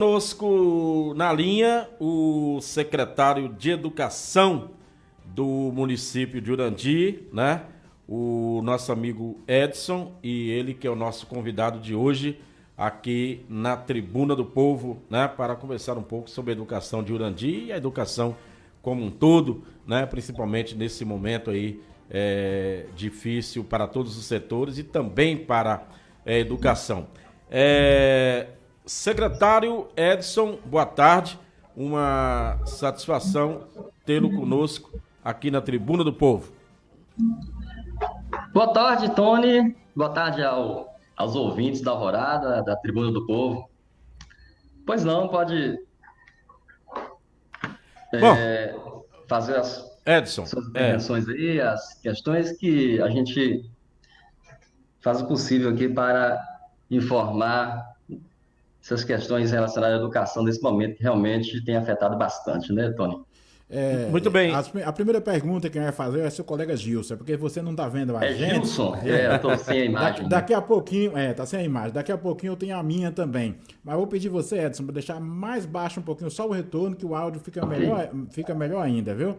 Conosco na linha o secretário de Educação do município de Urandi, né? O nosso amigo Edson, e ele que é o nosso convidado de hoje aqui na Tribuna do Povo, né? Para conversar um pouco sobre a educação de Urandi e a educação como um todo, né? Principalmente nesse momento aí difícil para todos os setores e também para a educação. Secretário Edson, boa tarde. Uma satisfação tê-lo conosco aqui na Tribuna do Povo. Boa tarde, Tony. Boa tarde aos ouvintes da Alvorada, da Tribuna do Povo. Pois não, pode Bom, fazer as Edson, suas intervenções aí, as questões que a gente faz o possível aqui para informar essas questões relacionadas à educação nesse momento que realmente tem afetado bastante, né, Tony? muito bem. A primeira pergunta que eu ia fazer é seu colega Gilson, porque você não está vendo a É gente. Gilson? Eu estou sem a imagem. Daqui a pouquinho, tá sem a imagem, daqui a pouquinho eu tenho a minha também. Mas eu vou pedir você, Edson, para deixar mais baixo um pouquinho só o retorno, que o áudio fica melhor ainda, viu?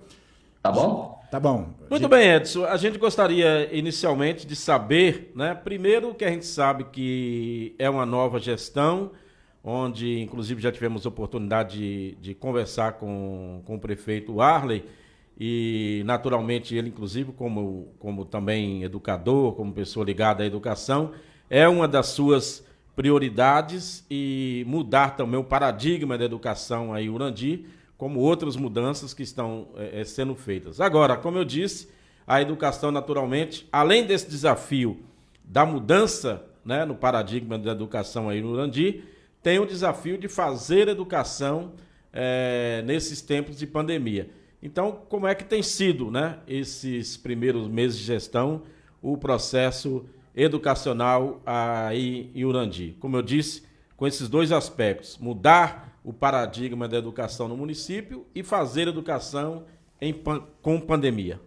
Tá bom? Tá bom. Muito bem, Edson. A gente gostaria inicialmente de saber, né? Primeiro que a gente sabe que é uma nova gestão, onde inclusive já tivemos oportunidade de conversar com o prefeito Arley, e naturalmente ele, inclusive, como também educador, como pessoa ligada à educação, é uma das suas prioridades, e mudar também o paradigma da educação aí em Urandi, como outras mudanças que estão sendo feitas. Agora, como eu disse, a educação naturalmente, além desse desafio da mudança, né, no paradigma da educação aí no Urandi, tem o desafio de fazer educação nesses tempos de pandemia. Então, como é que tem sido, né, esses primeiros meses de gestão, o processo educacional aí em Urandi? Como eu disse, com esses dois aspectos, mudar o paradigma da educação no município e fazer educação com pandemia.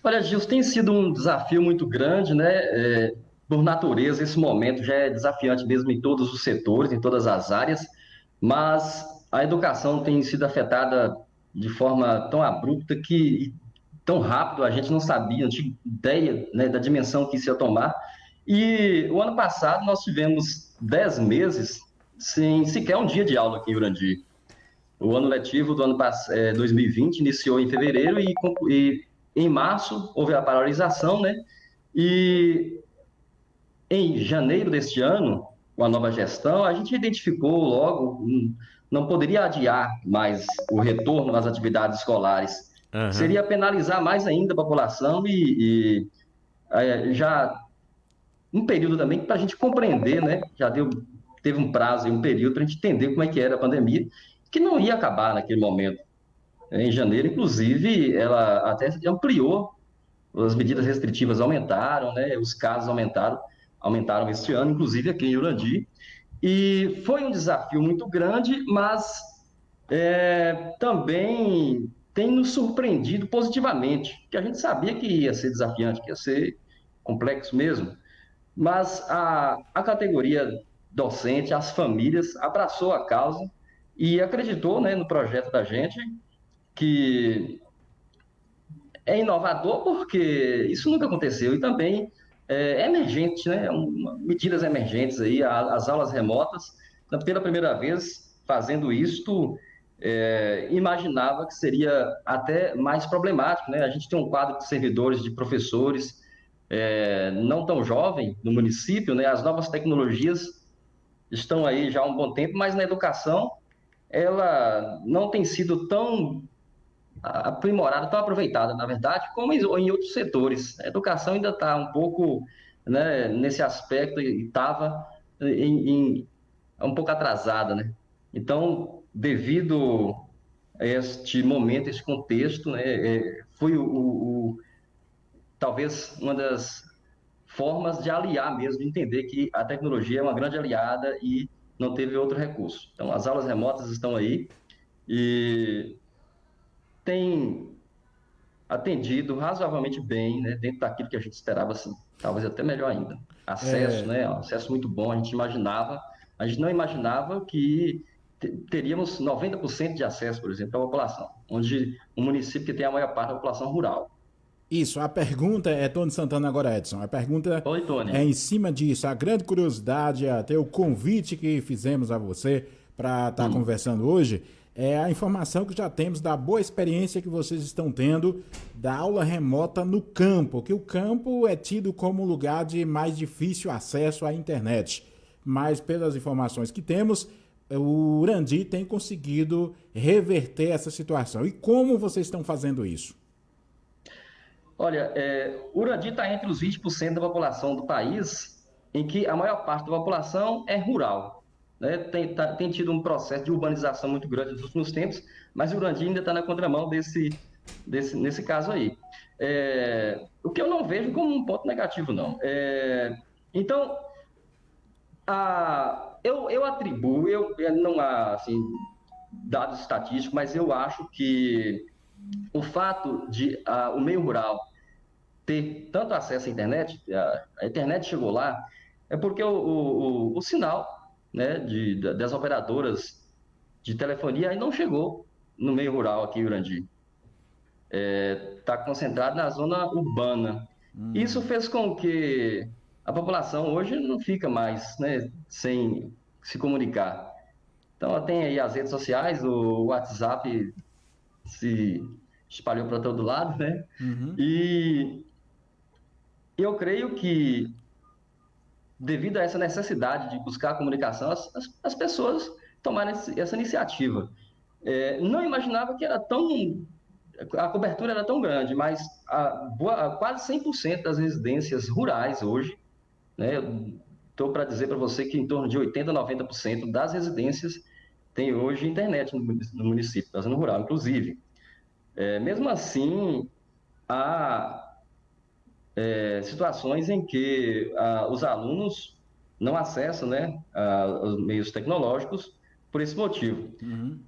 Olha, Gilson, tem sido um desafio muito grande, né? Por natureza, esse momento já é desafiante mesmo em todos os setores, em todas as áreas, mas a educação tem sido afetada de forma tão abrupta e tão rápido, a gente não sabia, não tinha ideia, né, da dimensão que isso ia tomar. E o ano passado nós tivemos 10 meses sem sequer um dia de aula aqui em Urandi. O ano letivo do ano 2020 iniciou em fevereiro e em março houve a paralisação, né? E em janeiro deste ano, com a nova gestão, a gente identificou logo, não poderia adiar mais o retorno às atividades escolares. Uhum. Seria penalizar mais ainda a população já um período também para a gente compreender, né? Teve um prazo e um período para a gente entender como é que era a pandemia, que não ia acabar naquele momento. Em janeiro, inclusive, ela até ampliou, as medidas restritivas aumentaram, né? Os casos aumentaram este ano, inclusive aqui em Urandi. E foi um desafio muito grande, mas também tem nos surpreendido positivamente, que a gente sabia que ia ser desafiante, que ia ser complexo mesmo, mas a categoria docente, as famílias, abraçou a causa e acreditou, né, no projeto da gente, que é inovador porque isso nunca aconteceu e também é emergente, né? Medidas emergentes aí, as aulas remotas, pela primeira vez fazendo isto, imaginava que seria até mais problemático, né? A gente tem um quadro de servidores, de professores, não tão jovem no município, né? As novas tecnologias estão aí já há um bom tempo, mas na educação ela não tem sido tão aprimorada, tão aproveitada, na verdade, como em outros setores. A educação ainda está um pouco, né, nesse aspecto e estava um pouco atrasada, né? Então, devido a este momento, esse contexto, né, foi talvez uma das formas de aliar mesmo, de entender que a tecnologia é uma grande aliada e não teve outro recurso. Então, as aulas remotas estão aí e tem atendido razoavelmente bem, né, dentro daquilo que a gente esperava, assim, talvez até melhor ainda. Acesso, né, acesso muito bom, a gente imaginava, A gente não imaginava que teríamos 90% de acesso, por exemplo, à população, onde um município que tem a maior parte da população rural. Isso, a pergunta é Tony Santana agora, Edson. A pergunta Oi, é Tony. em cima disso. A grande curiosidade, até o convite que fizemos a você para estar conversando hoje, é a informação que já temos da boa experiência que vocês estão tendo da aula remota no campo, que o campo é tido como um lugar de mais difícil acesso à internet. Mas pelas informações que temos, o Urandi tem conseguido reverter essa situação. E como vocês estão fazendo isso? Olha, Urandi está entre os 20% da população do país, em que a maior parte da população é rural, né? Tem tido um processo de urbanização muito grande nos últimos tempos, mas Urandi ainda está na contramão nesse caso aí. O que eu não vejo como um ponto negativo, não. Então, eu atribuo, não há assim, dados estatísticos, mas eu acho que o fato de o meio rural ter tanto acesso à internet, a internet chegou lá, é porque o sinal, né, das operadoras de telefonia aí não chegou no meio rural aqui em Urandi. Está concentrado na zona urbana. Isso fez com que a população hoje não fica mais, né, sem se comunicar. Então, tem aí as redes sociais, o WhatsApp se espalhou para todo lado, né? E eu creio que, devido a essa necessidade de buscar a comunicação, as pessoas tomaram essa iniciativa. Não imaginava que a cobertura era tão grande, mas quase 100% das residências rurais hoje, né? Estou para dizer para você que em torno de 80% a 90% das residências tem hoje internet no município, da zona rural, inclusive. Mesmo assim, há situações em que os alunos não acessam, né, os meios tecnológicos por esse motivo.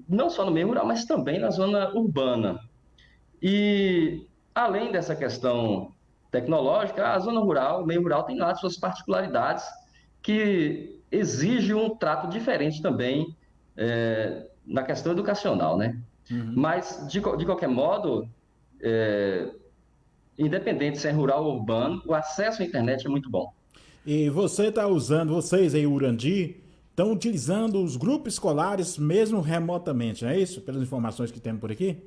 Não só no meio rural, mas também na zona urbana. E, além dessa questão tecnológica, a zona rural, o meio rural tem lá suas particularidades que exigem um trato diferente também na questão educacional, né? Mas, de qualquer modo, independente se é rural ou urbano, o acesso à internet é muito bom. E você está usando, vocês aí, Urandi, estão utilizando os grupos escolares mesmo remotamente, não é isso? Pelas informações que temos por aqui?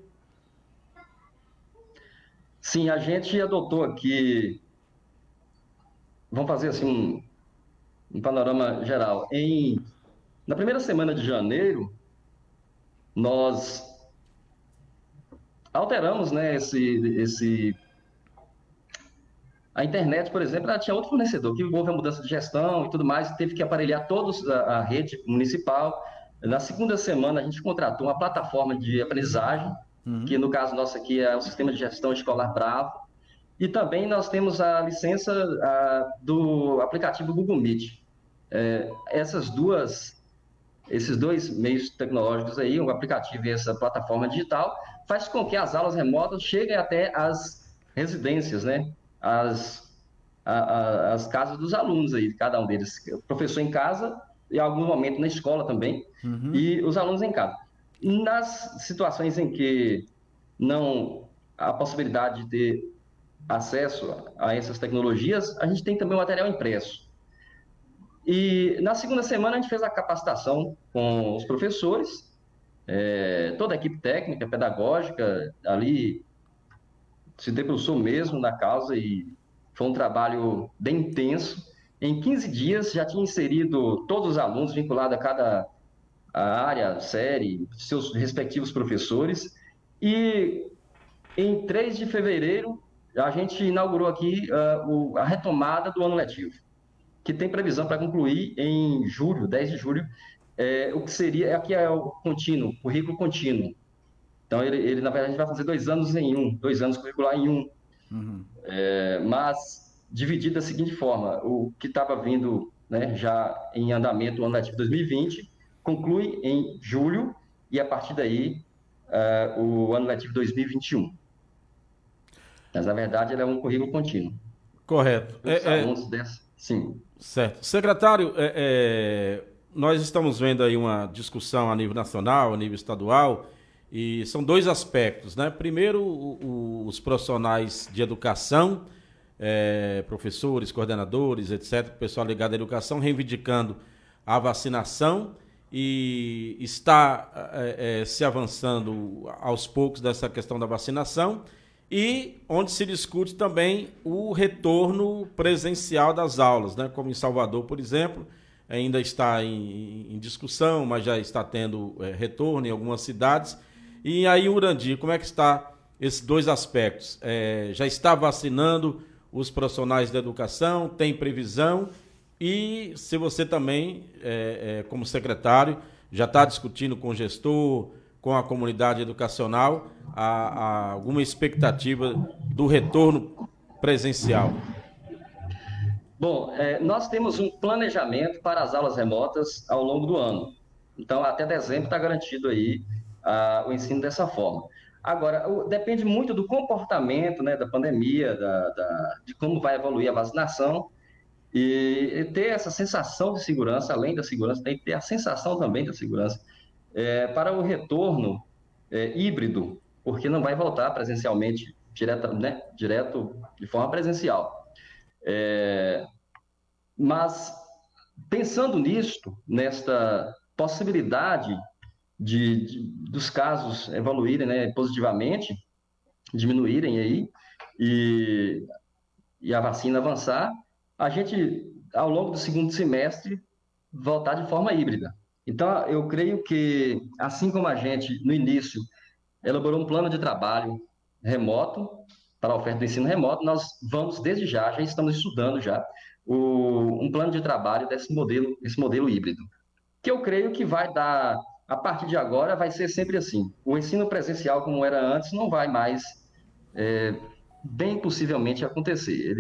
Sim, a gente adotou aqui, vamos fazer assim um panorama geral. Na primeira semana de janeiro, nós alteramos, né, a internet, por exemplo, ela tinha outro fornecedor, que houve a mudança de gestão e tudo mais, teve que aparelhar todos a rede municipal. Na segunda semana, a gente contratou uma plataforma de aprendizagem, que no caso nosso aqui é o Sistema de Gestão Escolar Bravo, e também nós temos a licença do aplicativo Google Meet. Esses dois meios tecnológicos aí, o aplicativo e essa plataforma digital, faz com que as aulas remotas cheguem até as residências, né? As casas dos alunos aí, cada um deles. O professor em casa, em algum momento na escola também, e os alunos em casa. Nas situações em que não há possibilidade de ter acesso a essas tecnologias, a gente tem também o material impresso. E na segunda semana a gente fez a capacitação com os professores, toda a equipe técnica, pedagógica, ali se debruçou mesmo na causa e foi um trabalho bem intenso. Em 15 dias já tinha inserido todos os alunos vinculados a cada área, série, seus respectivos professores. E em 3 de fevereiro a gente inaugurou aqui a retomada do ano letivo, que tem previsão para concluir em julho, 10 de julho, o que seria, aqui é o contínuo, currículo contínuo. Então, ele na verdade, vai fazer 2 anos em 1, 2 anos curricular em 1. Mas dividido da seguinte forma, o que estava vindo, né, já em andamento o ano letivo 2020, conclui em julho, e a partir daí, o ano letivo 2021. Mas, na verdade, ele é um currículo contínuo. Correto. Os alunos dessa, sim. Certo. Secretário, nós estamos vendo aí uma discussão a nível nacional, a nível estadual, e são dois aspectos, né? Primeiro, os profissionais de educação, professores, coordenadores, etc., pessoal ligado à educação, reivindicando a vacinação e está se avançando aos poucos dessa questão da vacinação, e onde se discute também o retorno presencial das aulas, né? Como em Salvador, por exemplo, ainda está em discussão, mas já está tendo retorno em algumas cidades. E aí, Urandir, como é que está esses dois aspectos? Já está vacinando os profissionais da educação? Tem previsão? E se você também, como secretário, já está discutindo com o gestor, com a comunidade educacional, alguma expectativa do retorno presencial? Bom, nós temos um planejamento para as aulas remotas ao longo do ano. Então, até dezembro está garantido aí o ensino dessa forma. Agora, depende muito do comportamento, né, da pandemia, de como vai evoluir a vacinação, e ter essa sensação de segurança, além da segurança, tem que ter a sensação também da segurança, para o retorno híbrido, porque não vai voltar presencialmente, direto de forma presencial. Mas, pensando nesta possibilidade dos casos evoluírem, né, positivamente, diminuírem aí, e a vacina avançar, a gente, ao longo do segundo semestre, voltar de forma híbrida. Então, eu creio que, assim como a gente, no início, elaborou um plano de trabalho remoto, para a oferta do ensino remoto, nós vamos, desde já estamos estudando já, um plano de trabalho desse modelo híbrido, que eu creio que vai dar, a partir de agora, vai ser sempre assim. O ensino presencial, como era antes, não vai mais, bem possivelmente, acontecer.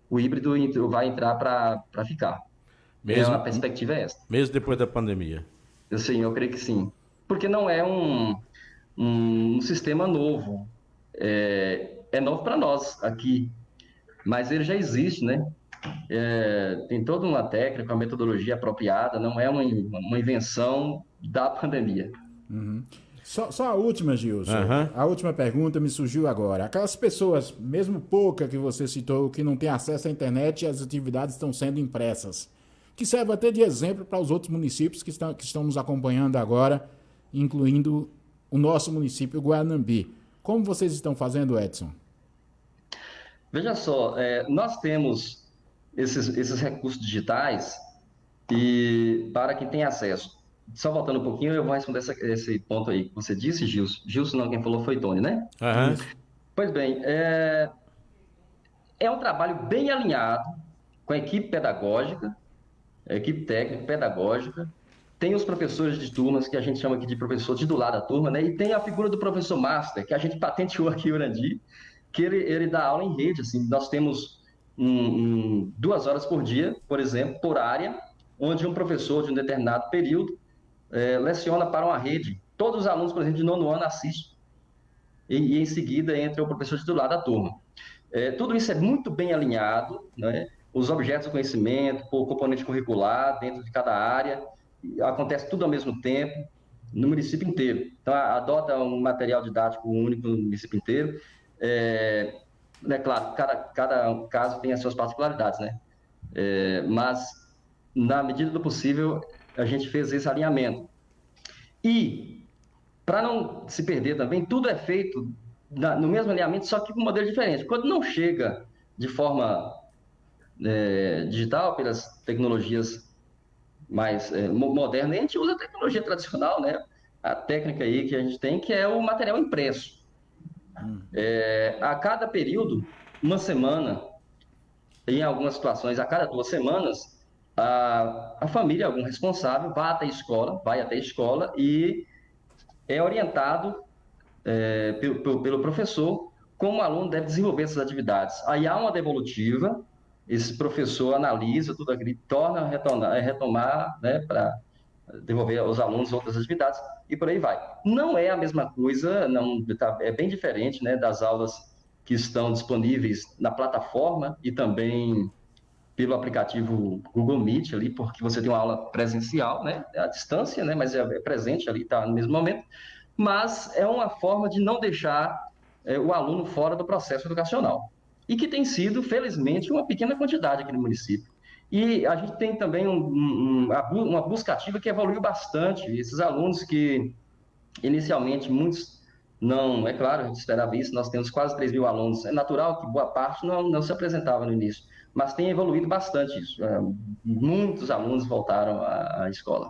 O híbrido vai entrar para ficar. A perspectiva é essa. Mesmo depois da pandemia? Sim, eu creio que sim. Porque não é um sistema novo. É novo para nós aqui, mas ele já existe, né? Tem toda uma técnica, uma metodologia apropriada, não é uma invenção da pandemia. Uhum. Só a última, Gilson. Uhum. A última pergunta me surgiu agora. Aquelas pessoas, mesmo pouca que você citou, que não têm acesso à internet e as atividades estão sendo impressas, que serve até de exemplo para os outros municípios que estão nos acompanhando agora, incluindo o nosso município, Guanambi. Como vocês estão fazendo, Edson? Veja só, nós temos esses recursos digitais e para quem tem acesso. Só voltando um pouquinho, eu vou responder esse ponto aí que você disse, Gilson. Gilson não, quem falou foi Tony, né? Uhum. Pois bem, é um trabalho bem alinhado com a equipe pedagógica, a equipe técnica, pedagógica. Tem os professores de turmas, que a gente chama aqui de professor titular da turma, né? E tem a figura do professor master, que a gente patenteou aqui em Urandir, que ele dá aula em rede, assim. Nós temos 2 horas por dia, por exemplo, por área, onde um professor de um determinado período leciona para uma rede. Todos os alunos, por exemplo, de 9º ano assistem. E em seguida entra o professor titular da turma. Tudo isso é muito bem alinhado, né? Os objetos de conhecimento, o componente curricular dentro de cada área, acontece tudo ao mesmo tempo, no município inteiro. Então, adota um material didático único no município inteiro. Claro, cada caso tem as suas particularidades, né? Mas, na medida do possível, a gente fez esse alinhamento. E, para não se perder também, tudo é feito no mesmo alinhamento, só que com um modelo diferente. Quando não chega de forma digital, pelas tecnologias mais modernas, a gente usa a tecnologia tradicional, né? A técnica aí que a gente tem, que é o material impresso. A cada período, uma semana, em algumas situações, a cada 2 semanas, a família, algum responsável, vai até a escola e é orientado pelo professor como o aluno deve desenvolver essas atividades. Aí há uma devolutiva, esse professor analisa tudo aquilo, torna a retomar, né, para devolver aos alunos outras atividades e por aí vai. Não é a mesma coisa, é bem diferente, né, das aulas que estão disponíveis na plataforma e também pelo aplicativo Google Meet ali, porque você tem uma aula presencial, né, à distância, né, mas é presente ali, está no mesmo momento, mas é uma forma de não deixar o aluno fora do processo educacional. E que tem sido, felizmente, uma pequena quantidade aqui no município. E a gente tem também uma busca ativa que evoluiu bastante. Esses alunos que, inicialmente, muitos não, é claro, a gente esperava isso, nós temos quase 3 mil alunos. É natural que boa parte não se apresentava no início, mas tem evoluído bastante isso. Muitos alunos voltaram à escola.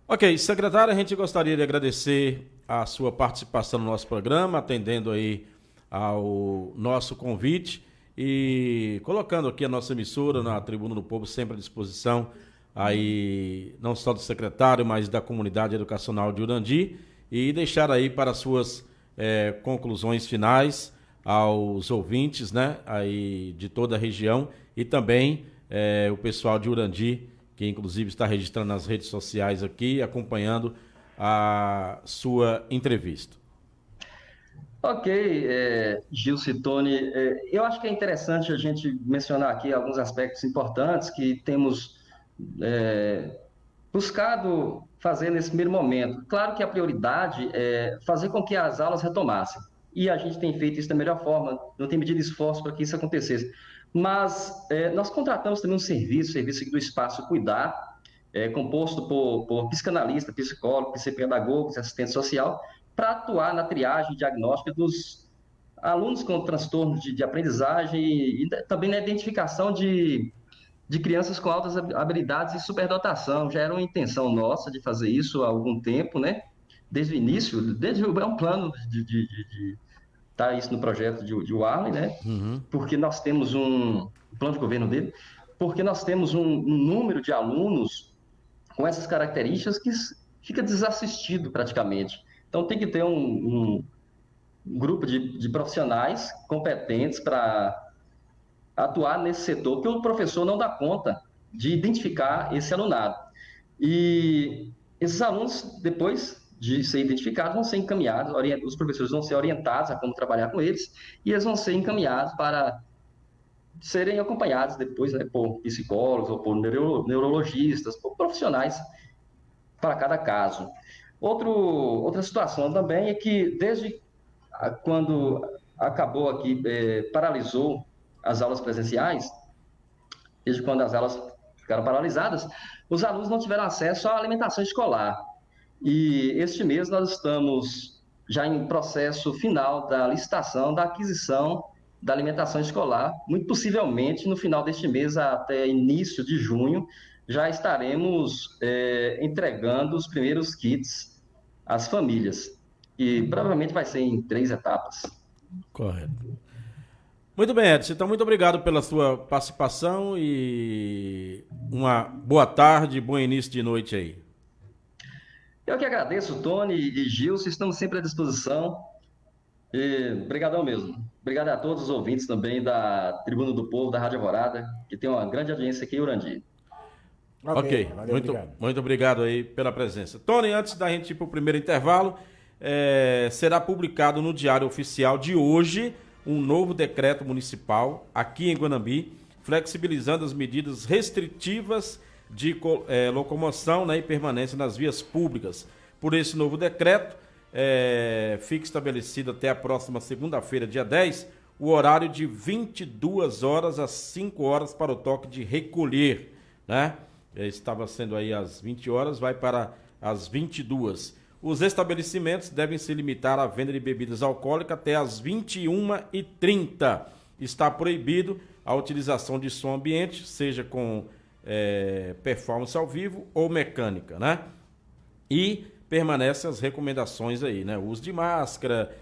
Ok, secretário, a gente gostaria de agradecer a sua participação no nosso programa, atendendo aí ao nosso convite e colocando aqui a nossa emissora na Tribuna do Povo sempre à disposição aí não só do secretário, mas da comunidade educacional de Urandi e deixar aí para suas conclusões finais aos ouvintes, né, aí de toda a região e também o pessoal de Urandi, que inclusive está registrando nas redes sociais aqui, acompanhando a sua entrevista. Ok, Gilson e Tony, eu acho que é interessante a gente mencionar aqui alguns aspectos importantes que temos buscado fazer nesse primeiro momento. Claro que a prioridade é fazer com que as aulas retomassem. E a gente tem feito isso da melhor forma, não tem medido esforço para que isso acontecesse. Mas nós contratamos também um serviço aqui do Espaço Cuidar, composto por psicanalista, psicólogo, psicopedagogos, assistente social, para atuar na triagem diagnóstica dos alunos com transtornos de aprendizagem e também na identificação de crianças com altas habilidades e superdotação. Já era uma intenção nossa de fazer isso há algum tempo, né? Desde o início, é um plano de tá isso no projeto de Warley, né? Uhum. Porque nós temos um plano de governo dele, porque nós temos um número de alunos com essas características que fica desassistido praticamente. Então tem que ter um grupo de profissionais competentes para atuar nesse setor, que o professor não dá conta de identificar esse alunado. E esses alunos, depois de ser identificados, vão ser encaminhados, os professores vão ser orientados a como trabalhar com eles, e eles vão ser encaminhados para serem acompanhados depois, né, por psicólogos ou por neurologistas, por profissionais para cada caso. Outra situação também é que, desde quando acabou aqui, paralisou as aulas presenciais, desde quando as aulas ficaram paralisadas, os alunos não tiveram acesso à alimentação escolar. E este mês nós estamos já em processo final da licitação, da aquisição da alimentação escolar. Muito possivelmente, no final deste mês, até início de junho, já estaremos entregando os primeiros kits às famílias. E provavelmente vai ser em 3 etapas. Correto. Muito bem, Edson. Então, muito obrigado pela sua participação e uma boa tarde, bom início de noite aí. Eu que agradeço, Tony e Gilson, estamos sempre à disposição. Obrigadão mesmo. Obrigado a todos os ouvintes também da Tribuna do Povo, da Rádio Alvorada, que tem uma grande audiência aqui em Urandi. Ok, valeu, muito obrigado aí pela presença. Tony, antes da gente ir para o primeiro intervalo, será publicado no Diário Oficial de hoje um novo decreto municipal aqui em Guanambi, flexibilizando as medidas restritivas de locomoção, né, e permanência nas vias públicas. Por esse novo decreto, fica estabelecido até a próxima segunda-feira, dia 10, o horário de 22 horas às 5 horas para o toque de recolher, né? Estava sendo aí às 20 horas, vai para as 22. Os estabelecimentos devem se limitar à venda de bebidas alcoólicas até às 21h30. Está proibido a utilização de som ambiente, seja com performance ao vivo ou mecânica, né? E permanecem as recomendações aí, né? O uso de máscara,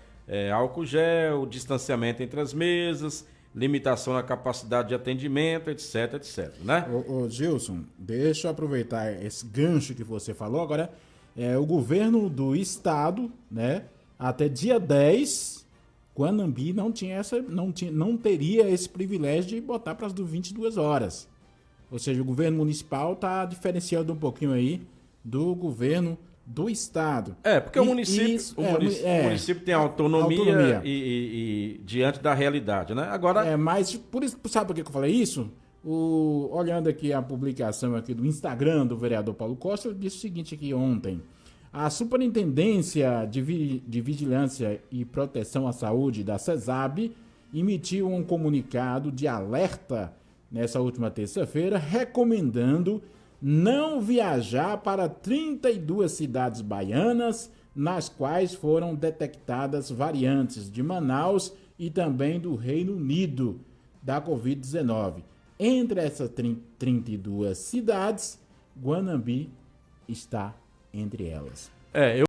álcool gel, distanciamento entre as mesas, limitação na capacidade de atendimento, etc, etc, né? Ô Gilson, deixa eu aproveitar esse gancho que você falou. Agora, o governo do estado, né, até dia 10, Guanambi não teria esse privilégio de botar para as 22 horas. Ou seja, o governo municipal está diferenciando um pouquinho aí do governo do estado. Porque o município tem autonomia. E diante da realidade, né? Agora, mas por isso, sabe por que eu falei isso? Olhando aqui a publicação aqui do Instagram do vereador Paulo Costa, ele disse o seguinte aqui ontem. A Superintendência de Vigilância e Proteção à Saúde da CESAB emitiu um comunicado de alerta nessa última terça-feira, recomendando não viajar para 32 cidades baianas, nas quais foram detectadas variantes de Manaus e também do Reino Unido da Covid-19. Entre essas 32 cidades, Guanambi está entre elas. Eu